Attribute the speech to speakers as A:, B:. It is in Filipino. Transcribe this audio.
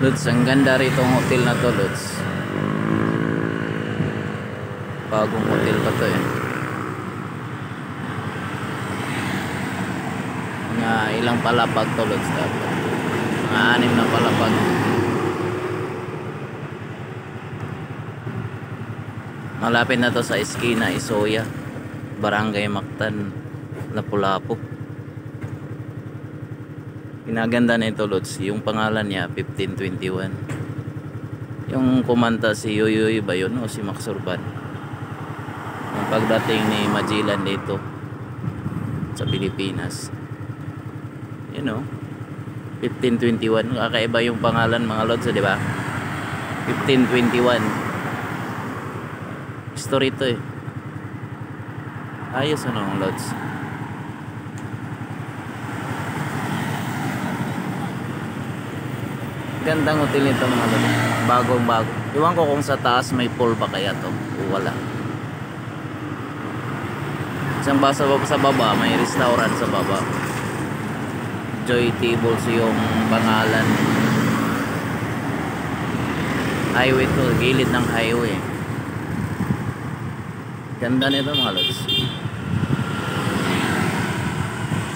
A: Lods, ang ganda rito ng hotel na to, Lods. Bagong hotel pa to eh. Mga ilang palapag to, Lods, dapat. Mga 6 na palapag. Malapit na to sa Eskina, Isoya, Barangay Mactan, Lapu-Lapu. Pinaganda na ito, Lods. Yung pangalan niya 1521. Yung kumanta si Yoyoy ba yun o si Max Urban? Yung pagdating ni Magellan dito sa Pilipinas, you know, 1521. Kakaiba yung pangalan, mga Lods, di ba? 1521. Story to eh. Ayos ano, mga Lods. Gandang hotel nito, mga Lods. Bagong bago. Iwan ko kung sa taas may pool ba kaya to o wala. Isang sa baba, may restaurant sa baba. Joy Tables yung pangalan. Highway to, gilid ng highway. Ganda nito, mga Lods.